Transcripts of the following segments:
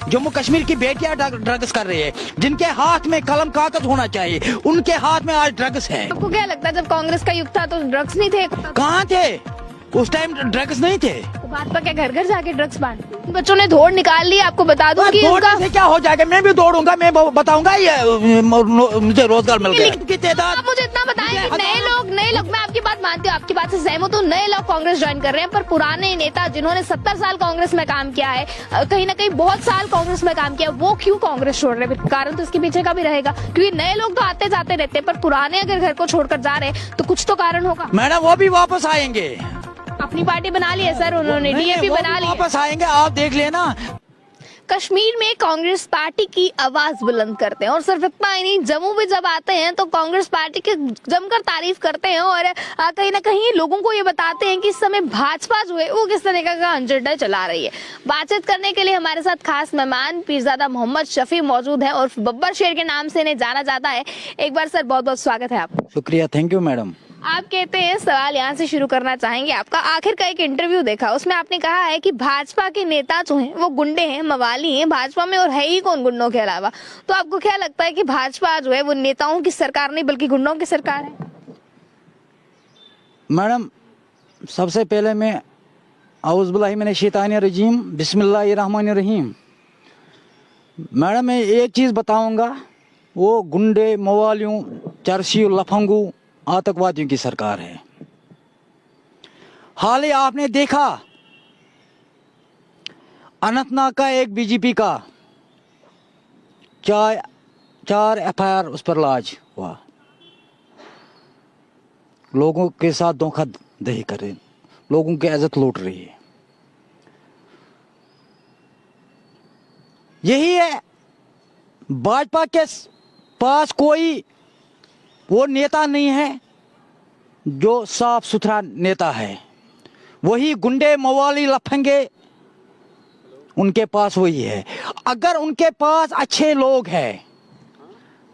जम्मू कश्मीर की बेटियां ड्रग्स कर रही है, जिनके हाथ में कलम कागज होना चाहिए, उनके हाथ में आज ड्रग्स है। आपको क्या लगता है जब कांग्रेस का युग था तो ड्रग्स नहीं थे? कहाँ थे उस टाइम? ड्रग्स नहीं थे। तो भाजपा क्या घर घर जाके ड्रग्स बांटती? बच्चों ने दौड़ निकाल ली। आपको बता दूं कि दौड़ने से क्या हो जाएगा? मैं भी दौड़ूंगा, मैं बताऊंगा ये मुझे रोजगार मिल गया। आप मुझे इतना बताएं कि नए लोग मैं आपकी बात मानती हूँ, आपकी बात से सहमत हूँ, नए लोग कांग्रेस ज्वाइन कर रहे हैं, पर पुराने नेता जिन्होंने 70 साल कांग्रेस में काम किया है, कहीं ना कहीं बहुत साल कांग्रेस में काम किया, वो क्यों कांग्रेस छोड़ रहे हैं? कारण तो इसके पीछे का भी रहेगा, क्योंकि नए लोग तो आते जाते रहते हैं, पर पुराने अगर घर को छोड़कर जा रहे हैं तो कुछ तो कारण होगा। मैडम वो भी वापस आएंगे। अपनी पार्टी बना ली है सर उन्होंने, डीएपी बना ली है। वापस आएंगे, आप देख लेना। कश्मीर में कांग्रेस पार्टी की आवाज बुलंद करते हैं, और सिर्फ इतना ही नहीं, जम्मू में जब आते हैं तो कांग्रेस पार्टी की जमकर तारीफ करते हैं, और कहीं ना कहीं लोगों को ये बताते हैं कि इस समय भाजपा जो है वो किस तरीके का एजेंडा चला रही है। बातचीत करने के लिए हमारे साथ खास मेहमान पीरजादा मोहम्मद शफी मौजूद है, और बब्बर शेर के नाम से इन्हें जाना जाता है। एक बार सर बहुत बहुत स्वागत है आपका। शुक्रिया, थैंक यू मैडम। आप कहते हैं, सवाल यहाँ से शुरू करना चाहेंगे आपका, आखिर का एक इंटरव्यू देखा, उसमें आपने कहा है कि भाजपा के नेता जो हैं वो गुंडे हैं, मवाली हैं भाजपा में, और है ही कौन गुंडों के अलावा। तो आपको क्या लगता है कि भाजपा जो है वो नेताओं की सरकार नहीं बल्कि गुंडों की सरकार है? मैडम सबसे पहले मैं औज़ुबिल्लाहि मिनश शैतानिर रजीम बिस्मिल्लाहिर रहमानिर रहीम। मैडम मैं एक चीज़ बताऊंगा, वो गुंडे मवालियों चरसी लफंगू आतंकवादियों की सरकार है। हाल ही आपने देखा अनंतनाग का एक बीजेपी का चार एफआईआर उस पर लॉन्च हुआ, लोगों के साथ धोखाधड़ी कर रहे, लोगों की इज्जत लूट रही है। यही है, भाजपा के पास कोई वो नेता नहीं है जो साफ सुथरा नेता है, वही गुंडे मवाली लफंगे उनके पास वही है। अगर उनके पास अच्छे लोग हैं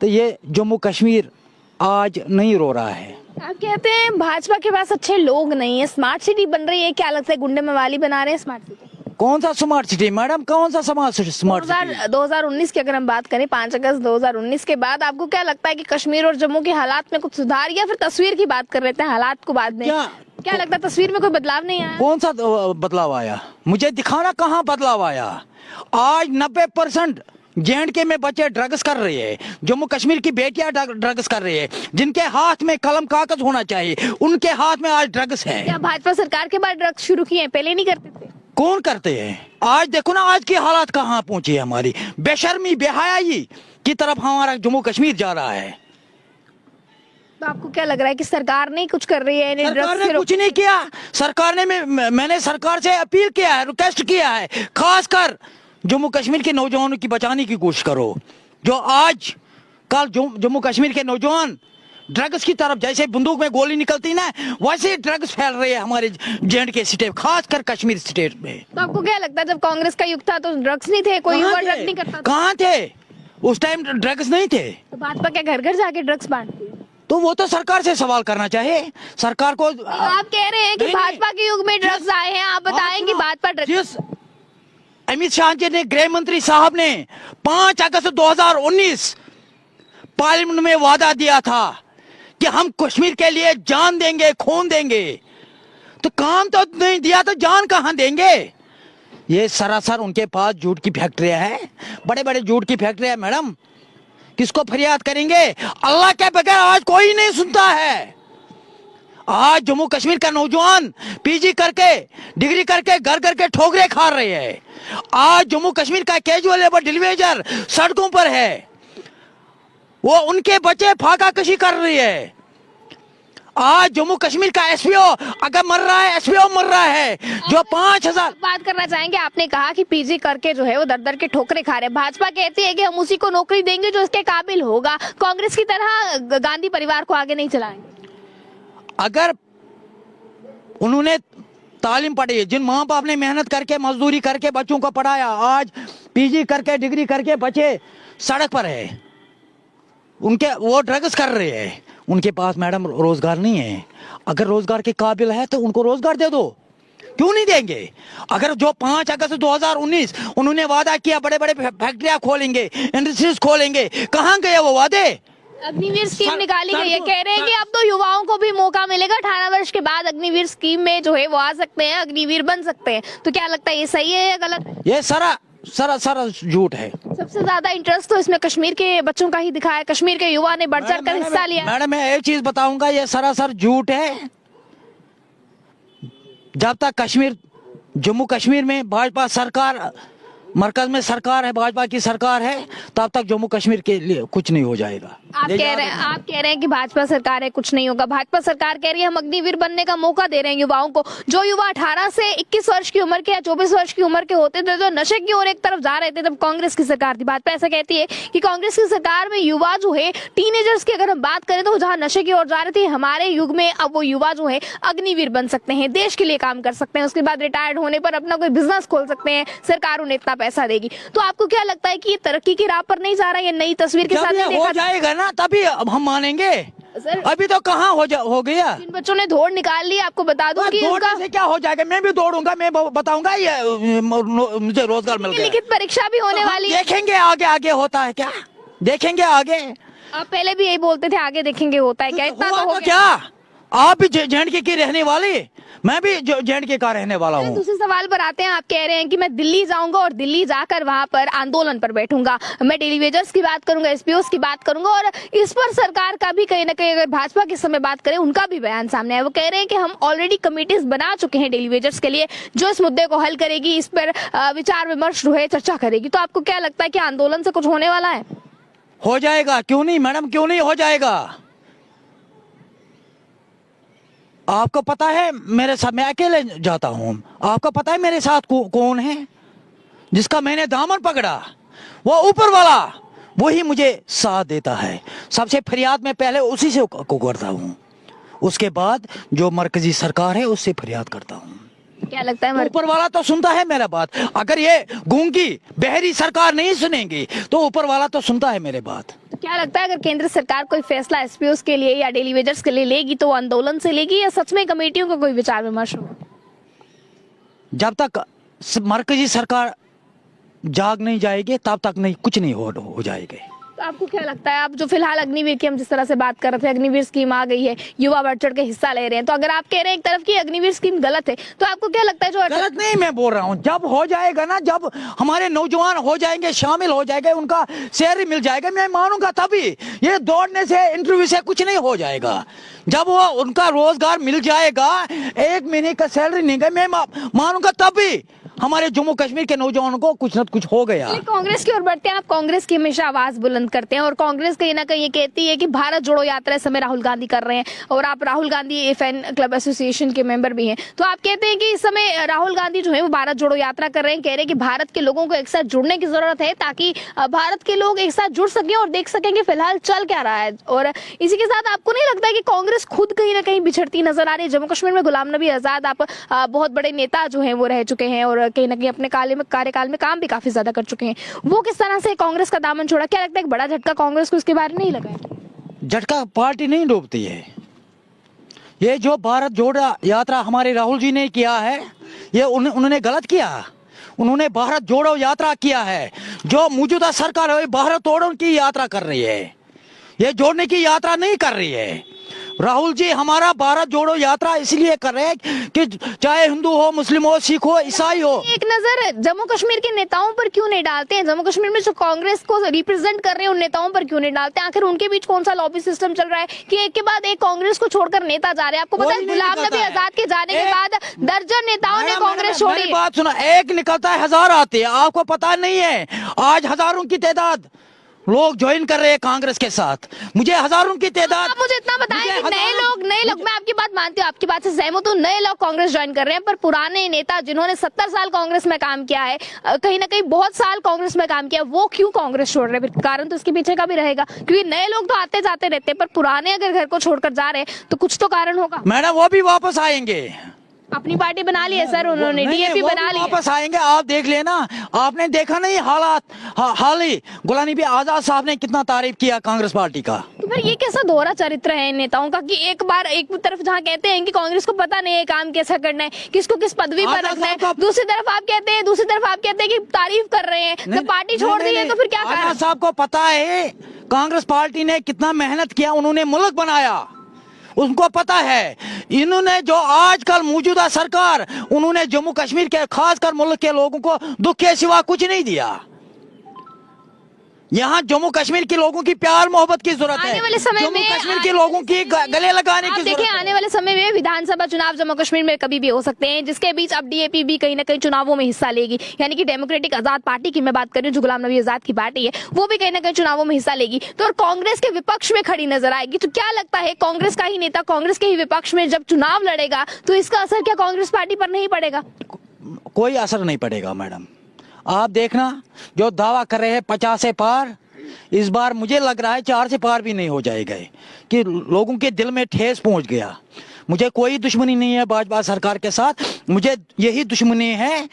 तो ये जम्मू कश्मीर आज नहीं रो रहा है। आप कहते हैं भाजपा के पास अच्छे लोग नहीं है, स्मार्ट सिटी बन रही है, क्या लगता है गुंडे मवाली बना रहे हैं स्मार्ट सिटी? कौन सा स्मार्ट सिटी मैडम, कौन सा स्मार्ट सिटी? 2019 की अगर हम बात करें, 5 अगस्त 2019 के बाद आपको क्या लगता है कि कश्मीर और जम्मू के हालात में कुछ सुधार, या फिर तस्वीर की बात कर लेते हैं हालात को बाद में, क्या लगता है तस्वीर में कोई बदलाव नहीं आया? कौन सा बदलाव आया? मुझे दिखाना कहाँ बदलाव आया। आज 90% JNK में बच्चे ड्रग्स कर रहे हैं, जम्मू कश्मीर की बेटियां ड्रग्स कर रही है, जिनके हाथ में कलम कागज होना चाहिए, उनके हाथ में आज ड्रग्स है। क्या भाजपा सरकार के बाद ड्रग्स शुरू किए हैं, पहले नहीं करते थे? कौन करते हैं? आज देखो ना आज की हालात कहाँ पहुंची है हमारी। बेशर्मी बेहयाई की तरफ हमारा जम्मू कश्मीर जा रहा है। तो आपको क्या लग रहा है कि सरकार नहीं कुछ कर रही है? सरकार ने कुछ नहीं किया। सरकार ने मैंने सरकार से अपील किया है, रिक्वेस्ट किया है, खासकर जम्मू कश्मीर के नौजवानों की बचाने की कोशिश करो। जो आज कल जम्मू कश्मीर के नौजवान ड्रग्स की तरफ, जैसे बंदूक में गोली निकलती ना, वैसे ड्रग्स फैल रहे हैं हमारे JNK स्टेट, खासकर कश्मीर स्टेट में। तो आपको क्या लगता है जब कांग्रेस का युग था तो ड्रग्स नहीं थे, कोई युवा ड्रग्स नहीं करता था? कहाँ थे उस टाइम? ड्रग्स नहीं थे। तो भाजपा क्या घर घर जाके ड्रग्स बांटती है? तो वो तो सरकार से सवाल करना चाहिए, सरकार को। आप कह रहे हैं कि भाजपा के युग में ड्रग्स आए हैं, आप बताएं कि भाजपा ड्रग्स। अमित शाह जी ने, गृह मंत्री साहब ने 5 अगस्त 2019 पार्लियामेंट में वादा दिया था कि हम कश्मीर के लिए जान देंगे, खून देंगे, तो काम तो नहीं दिया तो जान कहां देंगे? ये सरासर उनके पास झूठ की फैक्ट्रियां हैं, बड़े बड़े झूठ की फैक्ट्रियां। मैडम किसको फरियाद करेंगे? अल्लाह के बगैर आज कोई नहीं सुनता है। आज जम्मू कश्मीर का नौजवान PG करके, डिग्री करके, घर करके ठोकरे खा रहे हैं। आज जम्मू कश्मीर का कैजुअल लेबर डिलीवर सड़कों पर है, वो उनके बच्चे फाका कशी कर रही है। आज जम्मू कश्मीर का SPO अगर मर रहा है, SPO मर रहा है, जो 5000 बात करना चाहेंगे। आपने कहा कि PG करके जो है वो दर दर के ठोकरे खा रहे हैं, भाजपा कहती है कि हम उसी को नौकरी देंगे जो इसके काबिल होगा, कांग्रेस की तरह गांधी परिवार को आगे नहीं चलाएंगे। अगर उन्होंने तालीम पढ़ी है, जिन माँ बाप ने मेहनत करके मजदूरी करके बच्चों को पढ़ाया, आज PG करके, डिग्री करके बच्चे सड़क पर है, उनके वो ड्रग्स कर रहे हैं, उनके पास मैडम रोजगार नहीं है। अगर रोजगार के काबिल है तो उनको रोजगार दे दो, क्यों नहीं देंगे? अगर जो 5 अगस्त 2019 उन्होंने वादा किया बड़े बड़े फैक्ट्रियां खोलेंगे, इंडस्ट्रीज खोलेंगे, कहां गए वो वादे? अग्निवीर स्कीम निकाली गई है, कह रहे हैं कि अब तो युवाओं को भी मौका मिलेगा, 18 वर्ष के बाद अग्निवीर स्कीम में जो है वो आ सकते हैं, अग्निवीर बन सकते हैं। तो क्या लगता है ये सही है या गलत? ये सारा झूठ है। सबसे ज्यादा इंटरेस्ट तो इसमें कश्मीर के बच्चों का ही दिखा है, कश्मीर के युवा ने बढ़ चढ़ कर हिस्सा लिया। मैडम मैं एक चीज बताऊंगा, ये सरासर झूठ है। जब तक जम्मू कश्मीर में भाजपा सरकार, मरकज में सरकार है, भाजपा की सरकार है, तब तक जम्मू कश्मीर के लिए कुछ नहीं हो जाएगा। आप कह रहे हैं कि भाजपा सरकार है कुछ नहीं होगा। भाजपा सरकार कह रही है हम अग्निवीर बनने का मौका दे रहे हैं युवाओं को। जो युवा 18 से 21 वर्ष की उम्र के या 24 वर्ष की उम्र के होते थे, जो नशे की ओर एक तरफ जा रहे थे, तब कांग्रेस की सरकार थी। भाजपा ऐसा कहती है कि कांग्रेस की सरकार में युवा जो है, टीनेजर्स की अगर हम बात करें तो जहाँ नशे की ओर जा रहे थे, हमारे युग में अब वो युवा जो है अग्निवीर बन सकते हैं, देश के लिए काम कर सकते हैं, उसके बाद रिटायर्ड होने पर अपना कोई बिजनेस खोल सकते हैं, सरकार उन्हें इतना पैसा देगी। तो आपको क्या लगता है कि ये तरक्की की राह पर नहीं जा रहा है? ये नई तस्वीर के साथ हो जाएगा ना तभी हम मानेंगे। सर अभी तो कहाँ हो गया। इन बच्चों ने दौड़ निकाल ली, आपको बता दूं कि दौड़ने से क्या हो जाएगा? मैं भी दौड़ूंगा, मैं बताऊंगा ये मुझे रोजगार मिल गया। लिखित परीक्षा भी होने वाली है, देखेंगे आगे होता है क्या, देखेंगे आगे। आप पहले भी यही बोलते थे आगे देखेंगे होता है क्या, इतना तो हो गया। क्या आप भी जे.एंड.के की रहने वाली, मैं भी जे.एंड.के का रहने वाला हूँ। दूसरे सवाल पर आते हैं। आप कह रहे हैं कि मैं दिल्ली जाऊंगा और दिल्ली जाकर वहां पर आंदोलन पर बैठूंगा, मैं डेली वेजर्स की बात करूंगा, एसपीओस की बात करूंगा, और इस पर सरकार का भी कहीं ना कहीं, अगर भाजपा के समय बात करें, उनका भी बयान सामने है। वो कह रहे हैं कि हम ऑलरेडी कमिटीज बना चुके हैं डेली वेजर्स के लिए, जो इस मुद्दे को हल करेगी, इस पर विचार विमर्श जो है चर्चा करेगी। तो आपको क्या लगता है कि आंदोलन से कुछ होने वाला है? हो जाएगा, क्यों नहीं मैडम, क्यों नहीं हो जाएगा। आपको पता है मेरे साथ, मैं अकेले जाता हूं, आपको पता है मेरे साथ कौन है जिसका मैंने दामन पकड़ा? वो ऊपर वाला, वही मुझे साथ देता है। सबसे फरियाद मैं पहले उसी से को करता हूं, उसके बाद जो मरकजी सरकार है उससे फरियाद करता हूं। क्या लगता है ऊपर वाला तो सुनता है मेरा बात। अगर ये गूंगी बहरी सरकार नहीं सुनेगी तो ऊपर वाला तो सुनता है मेरे बात। तो क्या लगता है अगर केंद्र सरकार कोई फैसला एसपीओस के लिए या डेली वेजर्स के लिए लेगी तो आंदोलन से लेगी या सच में कमेटियों का कोई विचार विमर्श होगा? जब तक मरकजी सरकार जाग नहीं जाएगी तब तक नहीं, कुछ नहीं हो जाएगा। तो आपको क्या लगता है, आप जो फिलहाल अग्निवीर की हम जिस तरह से बात कर रहे थे, अग्निवीर स्कीम आ गई है, युवा बढ़ चढ़ के हिस्सा ले रहे हैं, तो अगर आप कह रहे हैं एक तरफ की अग्निवीर स्कीम गलत है, तो आपको क्या लगता है जो गलत नहीं मैं बोल रहा हूँ, जब हो जाएगा ना, जब हमारे नौजवान हो जाएंगे, शामिल हो जाएंगे, उनका सैलरी मिल जाएगा, मैं मानूंगा तभी। ये दौड़ने से, इंटरव्यू से कुछ नहीं हो जाएगा। जब वो उनका रोजगार मिल जाएगा, 1 महीने का सैलरी नहीं गया, मैं मानूंगा तभी हमारे जम्मू कश्मीर के नौजवानों को कुछ न कुछ हो गया। कांग्रेस की ओर बढ़ते हैं, आप कांग्रेस की हमेशा आवाज बुलंद करते हैं, और कांग्रेस कहीं ना कहीं ये कहती है कि भारत जोड़ो यात्रा इस समय राहुल गांधी कर रहे हैं, और आप Rahul Gandhi fan club association के मेंबर भी हैं। तो आप कहते हैं कि इस समय राहुल गांधी जो है वो भारत जोड़ो यात्रा कर रहे हैं, कह रहे हैं कि भारत के लोगों को एक साथ जुड़ने की जरूरत है, ताकि भारत के लोग एक साथ जुड़ सकें और देख सकें कि फिलहाल चल क्या रहा है। और इसी के साथ आपको नहीं लगता है कि कांग्रेस खुद कहीं ना कहीं बिछड़ती नजर आ रही है? जम्मू कश्मीर में गुलाम नबी आजाद आप बहुत बड़े नेता जो है वो रह चुके हैं, और कहीं ना कहीं अपने कार्यकाल में काम भी काफी ज्यादा कर चुके हैं, वो किस तरह से कांग्रेस का दामन छोड़ा? क्या लगता है एक बड़ा झटका कांग्रेस को इसके बारे में नहीं लगा है? झटका पार्टी नहीं डूबती है। ये जो भारत जोड़ो यात्रा हमारे राहुल जी ने किया है, ये उन्होंने गलत किया। उन्होंने भारत जोड़ो यात्रा किया है। जो मौजूदा सरकार है भारत जोड़ो की यात्रा कर रही है, ये जोड़ने की यात्रा नहीं कर रही है। राहुल जी हमारा भारत जोड़ो यात्रा इसलिए कर रहे हैं कि चाहे हिंदू हो, मुस्लिम हो, सिख हो, ईसाई हो। एक नजर जम्मू कश्मीर के नेताओं पर क्यों नहीं डालते हैं? जम्मू कश्मीर में जो कांग्रेस को रिप्रेजेंट कर रहे हैं उन नेताओं पर क्यों नहीं डालते हैं? आखिर उनके बीच कौन सा लॉबी सिस्टम चल रहा है कि एक के बाद एक कांग्रेस को छोड़कर नेता जा रहे हैं? आपको पता है गुलाम नबी आजाद के जाने के बाद दर्जन नेताओं ने कांग्रेस छोड़ी। बात सुना, एक निकलता है 1000 आते हैं, आपको पता नहीं है। आज हजारों की तादाद लोग ज्वाइन कर रहे हैं कांग्रेस के साथ। मुझे हजारों की तादाद, आप मुझे इतना बताएं कि नए लोग, मैं आपकी बात मानती हूँ, आपकी बात से सहमत हूँ, नए लोग कांग्रेस ज्वाइन कर रहे हैं, पर पुराने नेता जिन्होंने 70 साल कांग्रेस में काम किया है, कहीं ना कहीं बहुत साल कांग्रेस में काम किया, वो क्यों कांग्रेस छोड़ रहे हैं? कारण तो इसके पीछे का भी रहेगा, क्योंकि नए लोग तो आते जाते रहते हैं, पर पुराने अगर घर को छोड़कर जा रहे हैं तो कुछ तो कारण होगा। मैडम वो भी वापस आएंगे, अपनी पार्टी बना ली है सर उन्होंने, नहीं, डीएपी वो बना भी ली है। वापस आएंगे, आप देख लेना। आपने देखा नहीं हालात, हाल ही गुलाम नबी आजाद साहब ने कितना तारीफ किया कांग्रेस पार्टी का। तो फिर ये कैसा दोहरा चरित्र है इन नेताओं का कि एक बार एक तरफ जहाँ कहते हैं कि कांग्रेस को पता नहीं है काम कैसा करना है, किसको किस पदवी पर आजाद रखना है, साहब का- दूसरी तरफ आप कहते हैं कि तारीफ कर रहे हैं, जब पार्टी छोड़ दी है तो फिर क्या आजाद कारण? साहब को पता है कांग्रेस पार्टी ने कितना मेहनत किया, उन्होंने मुल्क बनाया, उनको पता है। इन्होंने जो आजकल मौजूदा सरकार, उन्होंने जम्मू कश्मीर के खासकर मुल्क के लोगों को दुख के सिवा कुछ नहीं दिया। यहाँ जम्मू कश्मीर के लोगों की प्यार मोहब्बत की जरूरत है, आने वाले समय जम्मू में कश्मीर के लोगों की गले लगाने आप की देखिए जरूरत आने है। वाले समय में विधानसभा चुनाव जम्मू कश्मीर में कभी भी हो सकते हैं, जिसके बीच अब डीएपी भी कहीं ना कहीं चुनावों में हिस्सा लेगी, यानी कि डेमोक्रेटिक आजाद पार्टी की मैं बात कर रही हूँ, जो गुलाम नबी आजाद की पार्टी है, वो भी कहीं ना कहीं चुनावों में हिस्सा लेगी, तो और कांग्रेस के विपक्ष में खड़ी नजर आएगी। तो क्या लगता है कांग्रेस का ही नेता कांग्रेस के ही विपक्ष में जब चुनाव लड़ेगा तो इसका असर क्या कांग्रेस पार्टी पर नहीं पड़ेगा? कोई असर नहीं पड़ेगा मैडम। आप देखना जो दावा कर रहे हैं 50 से पार, इस बार मुझे लग रहा है 4 से पार भी नहीं हो जाएगा, कि लोगों के दिल में ठेस पहुंच गया। मुझे कोई दुश्मनी नहीं है भाजपा सरकार के साथ, मुझे यही दुश्मनी है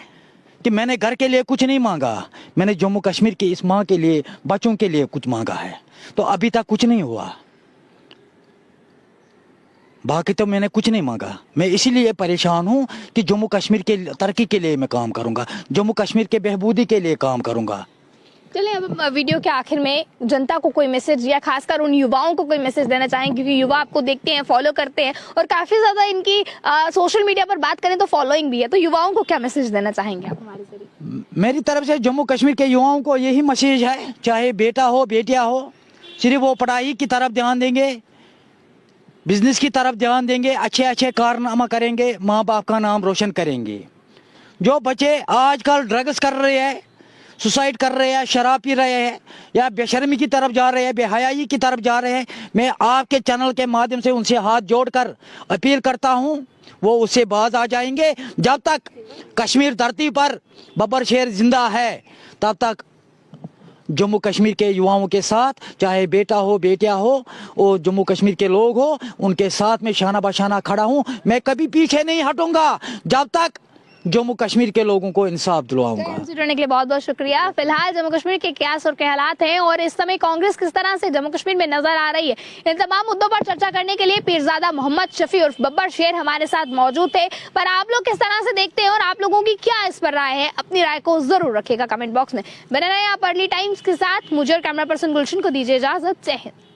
कि मैंने घर के लिए कुछ नहीं मांगा, मैंने जम्मू कश्मीर की इस माँ के लिए, बच्चों के लिए कुछ मांगा है, तो अभी तक कुछ नहीं हुआ। बाकी तो मैंने कुछ नहीं मांगा। मैं इसीलिए परेशान हूँ कि जम्मू कश्मीर के तरक्की के लिए मैं काम करूँगा, जम्मू कश्मीर के बेहबूदी के लिए काम करूँगा। चलिए अब वीडियो के आखिर में जनता को कोई मैसेज या खासकर उन युवाओं को कोई मैसेज देना चाहेंगे, क्योंकि युवा आपको देखते हैं, फॉलो करते हैं और काफी ज्यादा इनकी सोशल मीडिया पर बात करें तो फॉलोइंग भी है, तो युवाओं को क्या मैसेज देना चाहेंगे आप हमारे जरिए? मेरी तरफ से जम्मू कश्मीर के युवाओं को यही मैसेज है, चाहे बेटा हो बेटिया हो, सिर्फ वो पढ़ाई की तरफ ध्यान देंगे, बिजनेस की तरफ ध्यान देंगे, अच्छे अच्छे कारनामा करेंगे, माँ बाप का नाम रोशन करेंगे। जो बच्चे आजकल ड्रग्स कर रहे हैं, सुसाइड कर रहे हैं, शराब पी रहे हैं या बेशर्मी की तरफ जा रहे हैं, बेहयाई की तरफ जा रहे हैं, मैं आपके चैनल के माध्यम से उनसे हाथ जोड़कर अपील करता हूं, वो उससे बाज आ जाएंगे। जब तक कश्मीर धरती पर बब्बर शेर जिंदा है तब तक जम्मू कश्मीर के युवाओं के साथ, चाहे बेटा हो बेटिया हो, वो जम्मू कश्मीर के लोग हो, उनके साथ में शाना बशाना खड़ा हूं। मैं कभी पीछे नहीं हटूंगा जब तक जम्मू कश्मीर के लोगों को इंसाफ दिलवाऊंगा। हमसे जुड़ने के लिए बहुत बहुत शुक्रिया। फिलहाल जम्मू कश्मीर के क्या और क्या हालात हैं और इस समय कांग्रेस किस तरह से जम्मू कश्मीर में नजर आ रही है, इन तमाम मुद्दों पर चर्चा करने के लिए पीरजादा मोहम्मद शफी और बब्बर शेर हमारे साथ मौजूद थे। पर आप लोग किस तरह से देखते हैं और आप लोगों की क्या इस पर राय है, अपनी राय को जरूर रखिएगा कमेंट बॉक्स में। बने रहे आप अर्ली टाइम्स के साथ, मुझे और कैमरा पर्सन गुलशन को दीजिए इजाजत। जय हिंद।